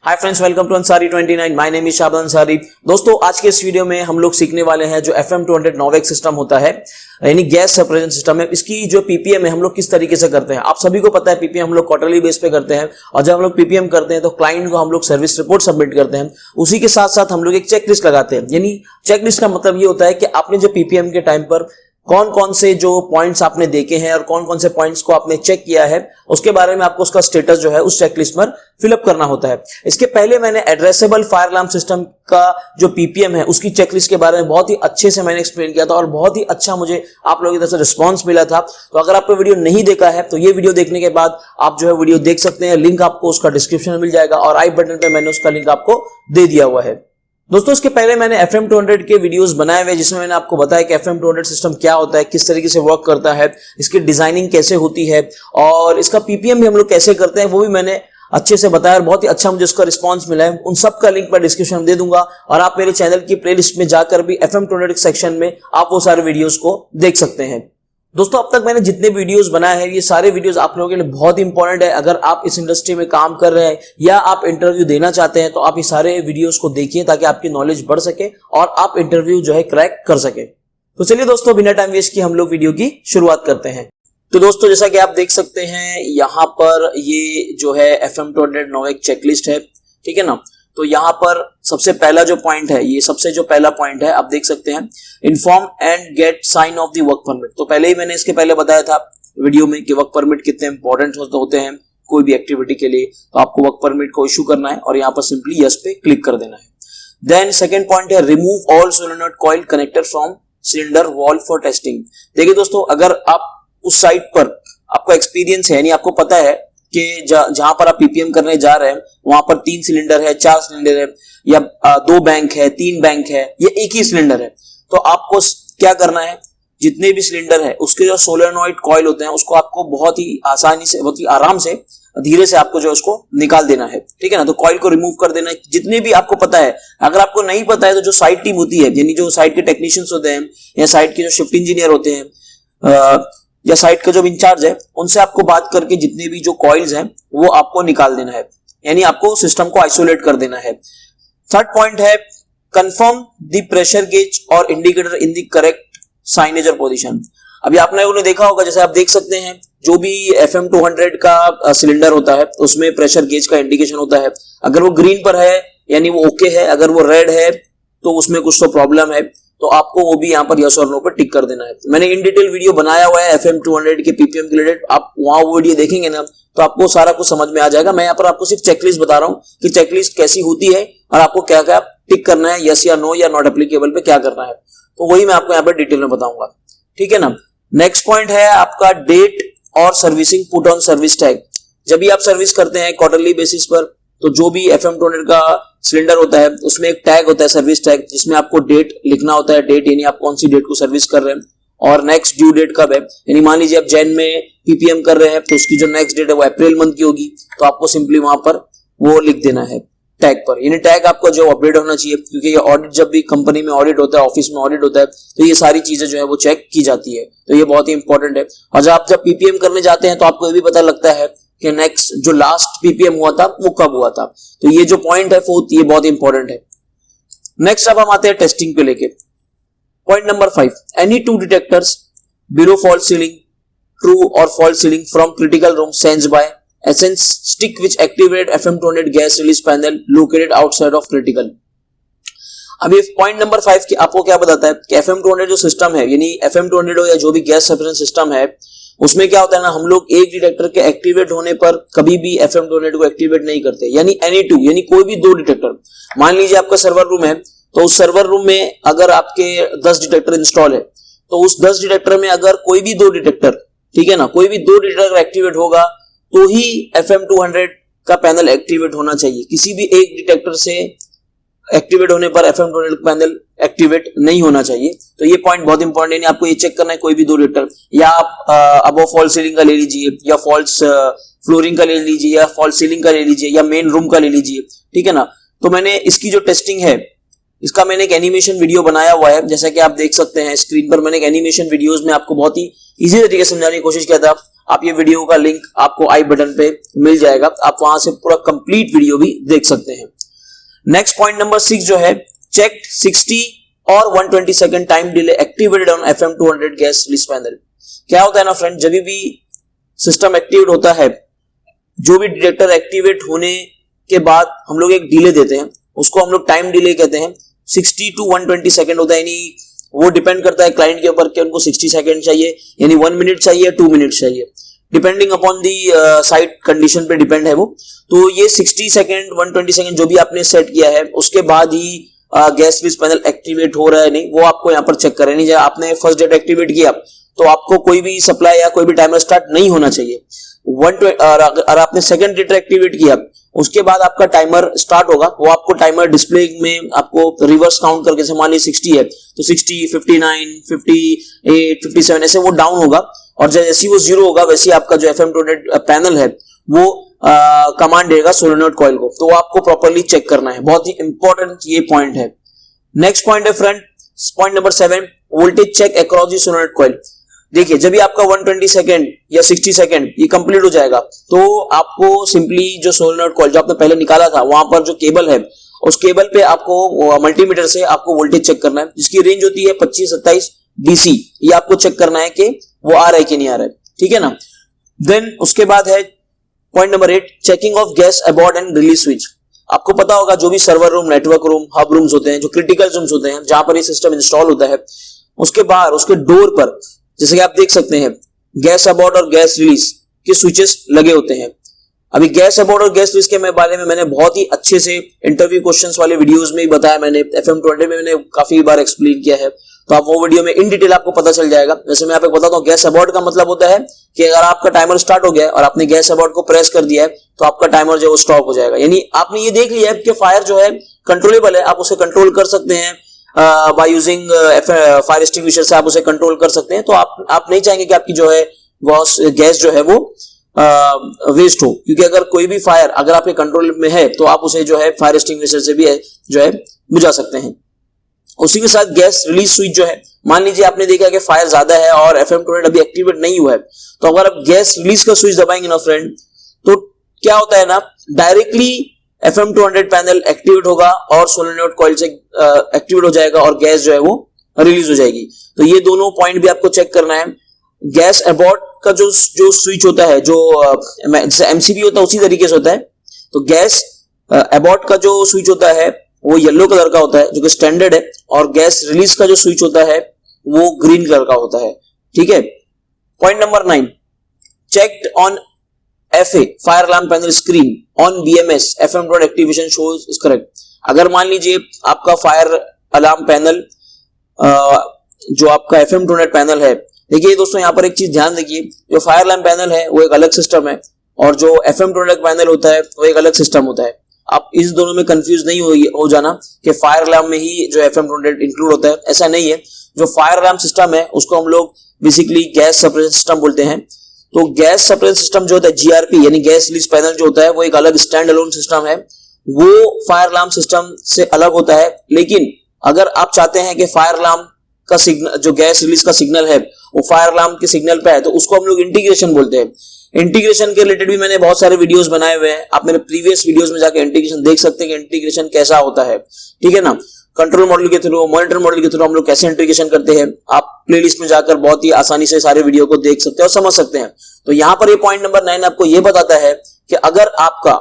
Hi friends, welcome to Ansari 29। My name is Shabad Ansari. दोस्तों, आज के इस वीडियो में हम लोग सीखने वाले हैं जो FM200 नॉवेक सिस्टम होता है, यानी गैस सेपरेशन सिस्टम है। इसकी जो पीपीएम है हम लोग किस तरीके से करते हैं, आप सभी को पता है। पीपीएम हम लोग क्वार्टरली बेस पे करते हैं, और जब हम लोग पीपीएम करते हैं तो क्लाइंट को हम लोग सर्विस रिपोर्ट सबमिट करते हैं। उसी के साथ साथ हम लोग एक चेक लिस्ट लगाते हैं। यानी चेक लिस्ट का मतलब ये होता है कि आपने जो पीपीएम के टाइम पर कौन कौन से जो पॉइंट्स आपने देखे हैं और कौन कौन से पॉइंट्स को आपने चेक किया है, उसके बारे में आपको उसका स्टेटस जो है उस चेकलिस्ट पर फिलअप करना होता है। इसके पहले मैंने एड्रेसेबल फायर अलार्म सिस्टम का जो पीपीएम है उसकी चेकलिस्ट के बारे में बहुत ही अच्छे से मैंने एक्सप्लेन किया था, और बहुत ही अच्छा मुझे आप लोगों की तरफ से रिस्पॉन्स मिला था। तो अगर आपने वीडियो नहीं देखा है तो ये वीडियो देखने के बाद आप जो है वीडियो देख सकते हैं। लिंक आपको उसका डिस्क्रिप्शन में मिल जाएगा, और आई बटन पे मैंने उसका लिंक आपको दे दिया हुआ है। दोस्तों, इसके पहले मैंने FM200 के वीडियोस बनाए हुए, जिसमें मैंने आपको बताया कि FM200 सिस्टम क्या होता है, किस तरीके से वर्क करता है, इसकी डिजाइनिंग कैसे होती है, और इसका पीपीएम भी हम लोग कैसे करते हैं, वो भी मैंने अच्छे से बताया, और बहुत ही अच्छा मुझे उसका रिस्पांस मिला है। उन सब का लिंक मैं डिस्क्रिप्शन में दे दूंगा, और आप मेरे चैनल की प्लेलिस्ट में जाकर भी FM200 सेक्शन में आप वो सारे वीडियोस को देख सकते हैं। दोस्तों, अब तक मैंने जितने वीडियोस बनाए हैं, ये सारे वीडियोस आप लोगों के लिए बहुत ही इंपॉर्टेंट है। अगर आप इस इंडस्ट्री में काम कर रहे हैं या आप इंटरव्यू देना चाहते हैं तो आप ये सारे वीडियोस को देखिए, ताकि आपकी नॉलेज बढ़ सके और आप इंटरव्यू जो है क्रैक कर सके। तो चलिए दोस्तों, बिना टाइम वेस्ट किए हम लोग वीडियो की शुरुआत करते हैं। तो दोस्तों, जैसा कि आप देख सकते हैं, यहाँ पर ये जो है FM200 नॉवेक चेकलिस्ट है, ठीक है ना। तो यहाँ पर सबसे पहला जो पॉइंट है, ये सबसे जो पहला पॉइंट है, आप देख सकते हैं, inform and gate sign of the work permit. तो पहले ही मैंने इसके पहले बताया था वीडियो में कि वर्क परमिट कितने इंपॉर्टेंट होते हैं कोई भी एक्टिविटी के लिए। तो आपको वर्क परमिट को इशू करना है और यहाँ पर सिंपली यस पे क्लिक कर देना है। देन सेकेंड पॉइंट है, remove all solenoid coil connector from cylinder wall for testing. देखिए दोस्तों, अगर आप उस साइट पर आपको एक्सपीरियंस है, यानी आपको पता है कि जहां पर आप पीपीएम करने जा रहे हैं वहां पर 3 सिलेंडर है, 4 सिलेंडर है, या 2 बैंक है, 3 बैंक है, या एक ही सिलेंडर है, तो आपको क्या करना है, जितने भी सिलेंडर है उसके जो सोलेनोइड कॉइल होते हैं उसको आपको बहुत ही आसानी से, बहुत ही आराम से, धीरे से आपको जो उसको निकाल देना है, ठीक है ना। तो कॉइल को रिमूव कर देना है, जितने भी आपको पता है। अगर आपको नहीं पता है तो जो साइट टीम होती है, यानी जो साइट के टेक्नीशियंस होते हैं या साइट के जो शिफ्ट इंजीनियर होते हैं या साइट का जो इंचार्ज है, उनसे आपको बात करके जितने भी जो कॉइल्स हैं वो आपको निकाल देना है, यानी आपको सिस्टम को आइसोलेट कर देना है। थर्ड पॉइंट है, कंफर्म द प्रेशर गेज और indicator in the correct signage और पोजीशन। अभी आपने उन्हें देखा होगा, जैसे आप देख सकते हैं, जो भी FM200 का सिलेंडर होता है उसमें प्रेशर गेज का इंडिकेशन होता है। अगर वो ग्रीन पर है यानी वो ओके है, अगर वो रेड है तो उसमें कुछ तो प्रॉब्लम है, तो आपको वो भी यहाँ पर यस और नो पर टिक कर देना है। मैंने इन डिटेल वीडियो बनाया हुआ है FM200 के पीपीएम के रिलेटेड, आप वहां वो वीडियो देखेंगे ना तो आपको सारा कुछ समझ में आ जाएगा। मैं यहाँ पर आपको सिर्फ चेकलिस्ट बता रहा हूँ कि चेकलिस्ट कैसी होती है और आपको क्या क्या टिक करना है, यस या नो या नॉट एप्लीकेबल पे क्या करना है, तो वही मैं आपको यहाँ पर डिटेल में बताऊंगा, ठीक है ना। नेक्स्ट पॉइंट है आपका डेट और servicing put on service tag. जब भी आप सर्विस करते हैं क्वार्टरली बेसिस पर, तो जो भी FM200 का सिलेंडर होता है उसमें एक टैग होता है, सर्विस टैग, जिसमें आपको डेट लिखना होता है। डेट यानी आप कौन सी डेट को सर्विस कर रहे हैं, और नेक्स्ट ड्यू डेट कब है। यानी मान लीजिए आप जैन में पीपीएम कर रहे हैं तो उसकी जो नेक्स्ट डेट है वो अप्रैल मंथ की होगी, तो आपको सिंपली वहां पर वो लिख देना है टैग पर। यानी टैग आपका जो अपडेट होना चाहिए, क्योंकि ये ऑडिट, जब भी कंपनी में ऑडिट होता है, ऑफिस में ऑडिट होता है, तो ये सारी चीजें जो है वो चेक की जाती है, तो ये बहुत ही इंपॉर्टेंट है। और जब पीपीएम करने जाते हैं तो आपको ये भी पता लगता है कि नेक्स्ट जो लास्ट पीपीएम हुआ था वो कब हुआ था। तो ये जो पॉइंट है फोर्थ, ये बहुत इंपॉर्टेंट है। नेक्स्ट अब हम आते हैं टेस्टिंग पे लेके। Point number 5, any 2 detectors below fault ceiling, true और fault ceiling from critical room sensed by essence stick which activate FM200 gas release panel located outside of critical. अभी पॉइंट नंबर 5 की आपको क्या बताता है कि FM200 जो सिस्टम है, यानी FM200 या जो भी गैस सेपरेशन सिस्टम है, उसमें क्या होता है ना, हम लोग एक डिटेक्टर के एक्टिवेट होने पर कभी भी FM200 को एक्टिवेट नहीं करते, यानी एनी 2, यानी कोई भी 2 डिटेक्टर। मान लीजिए आपका सर्वर रूम है, तो उस सर्वर रूम में अगर आपके 10 डिटेक्टर इंस्टॉल है, तो उस 10 डिटेक्टर में अगर कोई भी 2 डिटेक्टर, ठीक है ना, कोई भी 2 डिटेक्टर एक्टिवेट होगा तो ही FM200 का पैनल एक्टिवेट होना चाहिए। किसी भी एक डिटेक्टर से एक्टिवेट होने पर FM200 पैनल एक्टिवेट नहीं होना चाहिए। तो ये पॉइंट बहुत इंपॉर्टेंट है, आपको ये चेक करना है कोई भी 2 डिटेक्टर, या आप अब फॉल्स सीलिंग का ले लीजिए, या फॉल्स फ्लोरिंग का ले लीजिए, या फॉल्स सीलिंग का ले लीजिए, या मेन रूम का ले लीजिए, ठीक है ना। तो मैंने इसकी जो टेस्टिंग है, इसका मैंने एक एनिमेशन वीडियो बनाया हुआ है, जैसा कि आप देख सकते हैं स्क्रीन पर। मैंने एक एनिमेशन वीडियोस में आपको बहुत ही इजी तरीके से समझाने की कोशिश किया था। आप ये वीडियो का लिंक आपको आई बटन पे मिल जाएगा, आप वहां से पूरा कंप्लीट वीडियो भी देख सकते हैं। नेक्स्ट पॉइंट नंबर 6 जो है, चेक 60 और 120 second time delay activated on FM200 gas release panel. क्या होता है ना फ्रेंड, जब भी सिस्टम एक्टिवेट होता है, जो भी डिटेक्टर एक्टिवेट होने के बाद हम लोग एक डिले देते हैं, उसको हम लोग टाइम डिले कहते हैं। 60 to 120 सेकंड होता है, यानी वो डिपेंड करता है क्लाइंट के ऊपर कि उनको 60 सेकंड चाहिए, यानी 1 मिनट चाहिए, 2 मिनट चाहिए, depending upon the site condition पे डिपेंड है वो। तो ये 60 सेकंड 120 सेकंड जो भी आपने सेट किया है, उसके बाद ही गैस रिलीज पैनल एक्टिवेट हो रहा है नहीं, वो आपको यहाँ पर चेक करें। नहीं, जब आपने फर्स्ट डेट एक्टिवेट किया तो आपको कोई भी सप्लाई या कोई भी टाइमर स्टार्ट नहीं होना चाहिए। और आपने सेकंड डेट एक्टिवेट किया, उसके बाद आपका टाइमर स्टार्ट होगा, वो आपको टाइमर डिस्प्ले में आपको रिवर्स काउंट करके, जैसे मान लीजिए 60 है तो 60, 59, 58, 57 ऐसे वो डाउन होगा, और जैसे वो 0 होगा वैसे आपका जो FM200 पैनल है वो कमांड देगा सोलेनॉइड कॉइल को। तो वो आपको प्रॉपर्ली चेक करना है, बहुत ही इंपॉर्टेंट ये पॉइंट है। नेक्स्ट पॉइंट है friend, point number 7, voltage check across the solenoid coil. देखिए, जब भी आपका 120 सेकंड या 60 सेकंड ये कंप्लीट हो जाएगा, तो आपको सिंपली जो सोलेनॉइड कॉइल जो आपने पहले निकाला था, वहां पर जो केबल है, उस केबल पे आपको मल्टीमीटर से आपको वोल्टेज चेक करना है, जिसकी रेंज होती है 25-27 DC। ये आपको चेक करना है कि वो आ रहा है कि नहीं आ रहा है, ठीक है ना। देन उसके बाद है point number 8, checking of gas abort and release switch. आपको पता होगा जो भी server room, network room, hub rooms होते हैं, जो क्रिटिकल रूम्स होते हैं, जहां पर ये सिस्टम इंस्टॉल होता है, उसके बाहर उसके डोर पर, जैसे कि आप देख सकते हैं, गैस अबॉर्ड और गैस रिलीज के स्विचेस लगे होते हैं। अभी गैस अबॉर्ड और गैस रिलीज के बारे में मैंने बहुत ही अच्छे से इंटरव्यू क्वेश्चंस वाले वीडियोस में ही बताया, मैंने FM200 में मैंने काफी बार एक्सप्लेन किया है, तो आप वो वीडियो में इन डिटेल आपको पता चल जाएगा। जैसे मैं आपको बताता हूँ, गैस अबॉर्ड का मतलब होता है कि अगर आपका टाइमर स्टार्ट हो गया है और आपने गैस अबॉर्ड को प्रेस कर दिया है, तो आपका टाइमर जो है वो स्टॉप हो जाएगा। यानी आपने ये देख लिया है कि फायर जो है कंट्रोलेबल है, आप उसे कंट्रोल कर सकते हैं बाय यूजिंग फायर एक्सटिंग्विशर से, आप उसे कंट्रोल कर सकते हैं। तो आप नहीं चाहेंगे कि आपकी जो है गैस जो है वो वेस्ट हो, क्योंकि अगर कोई भी फायर अगर आपके कंट्रोल में है तो आप उसे जो है फायर एक्सटिंग्विशर से भी जो है बुझा सकते हैं। उसी के साथ गैस रिलीज स्विच जो है, मान लीजिए आपने देखा कि फायर ज्यादा है और FM200 अभी एक्टिवेट नहीं हुआ है, तो अगर आप गैस रिलीज का स्विच दबाएंगे ना फ्रेंड, तो क्या होता है ना, डायरेक्टली FM200 पैनल एक्टिवेट होगा और सोलेनॉइड कॉइल से एक्टिवेट हो जाएगा और गैस जो है वो रिलीज हो जाएगी। तो ये दोनों पॉइंट भी आपको चेक करना है। गैस अबॉर्ड का जो स्विच होता है, जो जैसे MCB होता है उसी तरीके से होता है, तो गैस अबॉर्ड का जो स्विच होता है वो येलो कलर का होता है, जो कि स्टैंडर्ड है, और गैस रिलीज का जो स्विच होता है वो ग्रीन कलर का होता है, ठीक है। Point number 9, checked on FA fire alarm panel screen on BMS FM200 activation shows is correct. अगर मान लीजिए आपका फायर अलार्म पैनल जो आपका FM200 पैनल है, देखिए दोस्तों यहाँ पर एक चीज ध्यान देखिए, जो फायर अलार्म पैनल है वो एक अलग सिस्टम है और जो FM200 पैनल होता है वो एक अलग सिस्टम होता है। आप इस दोनों में कंफ्यूज नहीं हो जाना कि फायर अलार्म में ही जो FM200 इंक्लूड होता है, ऐसा नहीं है। जो फायर अलार्म सिस्टम है उसको हम लोग बेसिकली गैस सेपरेशन सिस्टम बोलते हैं। तो गैस सेपरेशन सिस्टम जो होता है GRP यानी गैस रिलीज पैनल जो होता है वो एक अलग स्टैंड अलोन सिस्टम है, वो फायर अलार्म सिस्टम से अलग होता है। लेकिन अगर आप चाहते हैं कि फायर अलार्म का सिग्नल, जो गैस रिलीज का सिग्नल है वो फायर अलार्म के सिग्नल पे है, तो उसको हम लोग इंटीग्रेशन बोलते हैं। इंटीग्रेशन के रिलेटेड भी मैंने बहुत सारे वीडियोस बनाए हुए हैं, आप मेरे प्रीवियस वीडियोस में जाकर इंटीग्रेशन देख सकते हैं कि इंटीग्रेशन कैसा होता है, ठीक है ना। कंट्रोल मॉडल के थ्रू, मॉनिटर मॉडल के थ्रू हम लोग कैसे इंटीग्रेशन करते हैं, आप प्लेलिस्ट में जाकर बहुत ही आसानी से सारे वीडियो को देख सकते हैं और समझ सकते हैं। तो यहाँ पर ये पॉइंट नंबर 9 आपको ये बताता है कि अगर आपका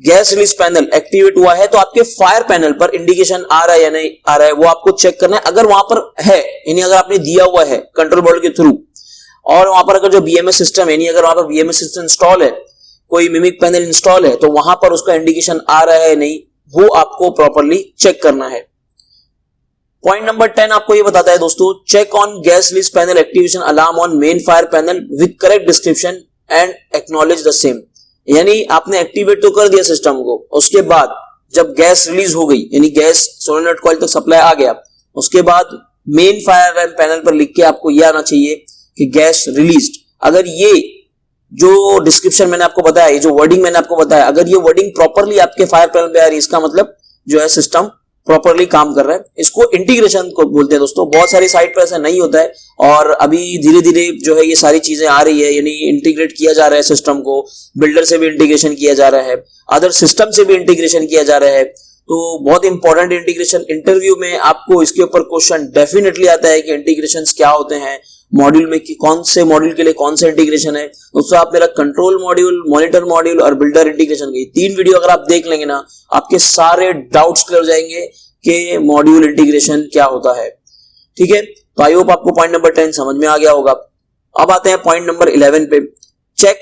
गैस रिलीज पैनल एक्टिवेट हुआ है तो आपके फायर पैनल पर इंडिकेशन आ रहा है या नहीं आ रहा है, वो आपको चेक करना है। अगर वहां पर है, यानी अगर आपने दिया हुआ है कंट्रोल बोर्ड के थ्रू, और वहां पर अगर जो BMS सिस्टम है, यानी अगर वहां पर BMS सिस्टम इंस्टॉल है, कोई मिमिक पैनल इंस्टॉल है, तो वहां पर उसका इंडिकेशन आ रहा है नहीं, वो आपको प्रॉपर्ली चेक करना है। पॉइंट नंबर 10 आपको ये बताता है दोस्तों, check on gas release panel activation alarm on main fire panel with correct description and acknowledge the same. यानी आपने एक्टिवेट तो कर दिया सिस्टम को, उसके बाद जब गैस रिलीज हो गई, यानी गैस सोलेनॉइड कॉइल तक सप्लाई आ गया, उसके बाद मेन फायर पैनल पर लिख के आपको यह आना चाहिए कि गैस रिलीज्ड। अगर ये जो डिस्क्रिप्शन मैंने आपको बताया, ये जो वर्डिंग मैंने आपको बताया, अगर ये वर्डिंग प्रॉपरली आपके फायर पैनल पे आ रही है, इसका मतलब जो है सिस्टम प्रॉपरली काम कर रहा है। इसको इंटीग्रेशन को बोलते हैं दोस्तों। बहुत सारी साइट पर ऐसा नहीं होता है और अभी धीरे धीरे जो है ये सारी चीजें आ रही है, यानी इंटीग्रेट किया जा रहा है सिस्टम को। बिल्डर से भी इंटीग्रेशन किया जा रहा है, अदर सिस्टम से भी इंटीग्रेशन किया जा रहा है। तो बहुत इंपॉर्टेंट इंटीग्रेशन। इंटरव्यू में आपको इसके ऊपर क्वेश्चन डेफिनेटली आता है कि इंटीग्रेशंस क्या होते हैं, मॉड्यूल में कि कौन से मॉड्यूल के लिए कौन सा इंटीग्रेशन है। दोस्तों आप मेरा कंट्रोल मॉड्यूल, मॉनिटर मॉड्यूल और बिल्डर इंटीग्रेशन की 3 वीडियो अगर आप देख लेंगे ना, आपके सारे डाउट्स क्लियर हो जाएंगे कि मॉड्यूल इंटीग्रेशन क्या होता है। ठीक है, तो आई होप आपको पॉइंट नंबर 10 समझ में आ गया होगा। अब आते हैं पॉइंट नंबर 11 पे। Check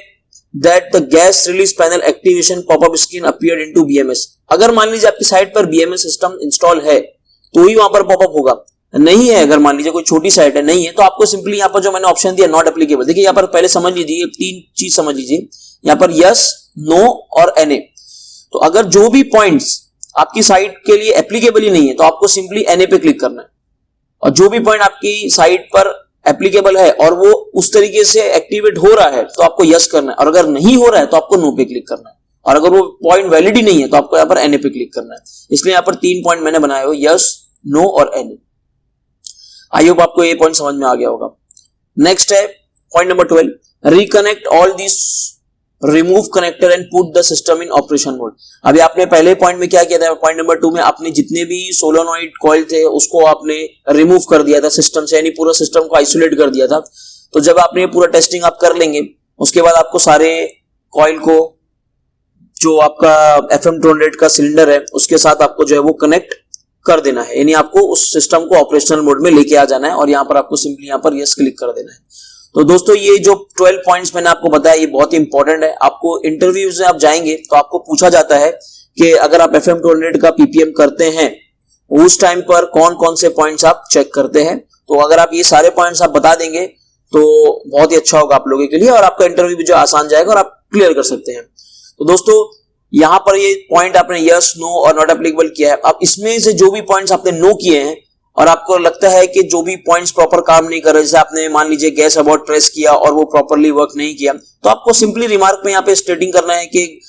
that the gas release panel activation popup screen appeared into BMS. अगर मान लीजिए आपकी साइट पर बीएमएस सिस्टम इंस्टॉल है तो ही वहां पर पॉपअप होगा। नहीं है, अगर मान लीजिए कोई छोटी साइट है, नहीं है, तो आपको सिंपली यहाँ पर जो मैंने ऑप्शन दिया नॉट एप्लीकेबल, देखिए यहाँ पर पहले समझ लीजिए 3 चीज समझ लीजिए। यहाँ पर यस, नो और एनए। तो अगर जो भी पॉइंट्स आपकी साइट के लिए एप्लीकेबल ही नहीं है तो आपको सिंपली एनए पे क्लिक करना है, और जो भी पॉइंट आपकी साइट पर एप्लीकेबल है और वो उस तरीके से एक्टिवेट हो रहा है तो आपको यस करना है, और अगर नहीं हो रहा है तो आपको नो पे क्लिक करना है, और अगर वो पॉइंट वैलिड ही नहीं है तो आपको यहाँ पर एनए पे क्लिक करना है। इसलिए यहाँ पर 3 पॉइंट मैंने बनाए हो, यस, नो और एनए। आई होप आपको ये पॉइंट समझ में आ गया होगा। नेक्स्ट है point number 12, reconnect all this, remove connector and put the system in operation mode. अभी आपने पहले पॉइंट में क्या किया था, पॉइंट नंबर 2 में आपने जितने भी सोलोनॉइड कॉइल थे उसको आपने रिमूव कर दिया था सिस्टम से, यानी पूरा सिस्टम को आइसोलेट कर दिया था। तो जब आपने पूरा टेस्टिंग आप कर लेंगे उसके बाद आपको सारे कॉइल को, जो आपका FM200 का सिलेंडर है उसके साथ आपको जो है वो कनेक्ट कर देना है, यानी आपको उस सिस्टम को ऑपरेशनल मोड में लेके आ जाना है, और यहाँ पर आपको सिंपली यहाँ पर यस क्लिक कर देना है। तो दोस्तों ये जो 12 पॉइंट्स मैंने आपको बताया ये बहुत ही इंपॉर्टेंट है। आपको इंटरव्यूज में आप जाएंगे तो आपको पूछा जाता है कि अगर आप FM200 का पीपीएम करते हैं उस टाइम पर कौन कौन से पॉइंट्स आप चेक करते हैं। तो अगर आप ये सारे पॉइंट्स आप बता देंगे तो बहुत ही अच्छा होगा आप लोगों के लिए, और आपका इंटरव्यू भी जो आसान जाएगा और आप क्लियर कर सकते हैं। तो दोस्तों यहां पर ये पॉइंट आपने यस, नो और नॉट एप्लीकेबल किया है। अब इसमें से जो भी पॉइंट्स आपने नो किए हैं और आपको लगता है कि जो भी पॉइंट्स प्रॉपर काम नहीं कर रहे, जैसे आपने मान लीजिए गैस अबाउट प्रेस किया और वो प्रॉपरली वर्क नहीं किया, तो आपको सिंपली रिमार्क में यहाँ पे स्टेटिंग करना है कि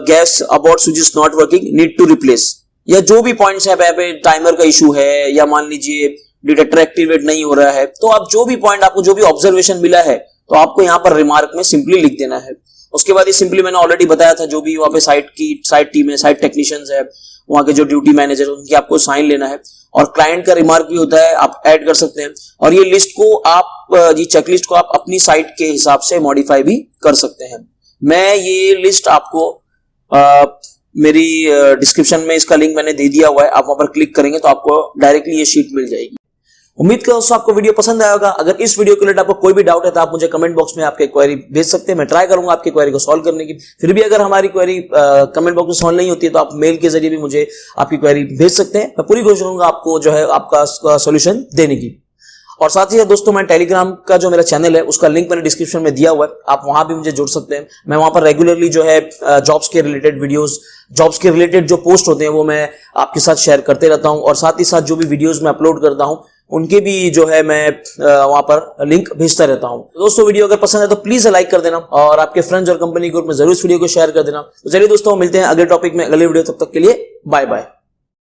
gas abort switch is not working, need to replace. या जो भी पॉइंट्स है, यहाँ पे टाइमर का इशू है या मान लीजिए डिटेक्टर एक्टिवेट नहीं हो रहा है, तो आप जो भी पॉइंट आपको जो भी ऑब्जर्वेशन मिला है तो आपको यहाँ पर रिमार्क में सिंपली लिख देना है। उसके बाद ये सिंपली मैंने ऑलरेडी बताया था, जो भी वहां पे साइट टीम है, साइट टेक्नीशियंस है, वहां के जो ड्यूटी मैनेजर उनकी आपको साइन लेना है, और क्लाइंट का रिमार्क भी होता है, आप ऐड कर सकते हैं। और ये लिस्ट को आप, ये चेकलिस्ट को आप अपनी साइट के हिसाब से मॉडिफाई भी कर सकते हैं। मैं ये लिस्ट आपको मेरी डिस्क्रिप्शन में इसका लिंक मैंने दे दिया हुआ है, आप वहां पर क्लिक करेंगे तो आपको डायरेक्टली ये शीट मिल जाएगी। उम्मीद करता हूं दोस्तों आपको वीडियो पसंद आया होगा। अगर इस वीडियो के लिए आपको कोई भी डाउट है तो आप मुझे कमेंट बॉक्स में आपके क्वेरी भेज सकते हैं, मैं ट्राई करूंगा आपकी क्वेरी को सॉल्व करने की। फिर भी अगर हमारी क्वेरी कमेंट बॉक्स में सॉल्व नहीं होती है तो आप मेल के जरिए भी मुझे आपकी क्वेरी भेज सकते हैं। मैं पूरी कोशिश करूंगा आपको जो है आपका सॉल्यूशन देने की। और साथ ही दोस्तों मैं टेलीग्राम का जो मेरा चैनल है उसका लिंक मैंने डिस्क्रिप्शन में दिया हुआ है, आप वहां भी मुझे जुड़ सकते हैं। मैं वहां पर रेगुलरली जो है जॉब्स के रिलेटेड वीडियोस, जॉब्स के रिलेटेड जो पोस्ट होते हैं वो मैं आपके साथ शेयर करते रहता हूं, और साथ ही साथ जो भी वीडियोस मैं अपलोड करता हूं उनके भी जो है मैं वहां पर लिंक भेजता रहता हूं। तो दोस्तों वीडियो अगर पसंद है तो प्लीज लाइक कर देना, और आपके फ्रेंड्स और कंपनी ग्रुप में जरूर इस वीडियो को शेयर कर देना। तो चलिए दोस्तों मिलते हैं अगले टॉपिक में, अगले वीडियो, तब तक के लिए बाय बाय।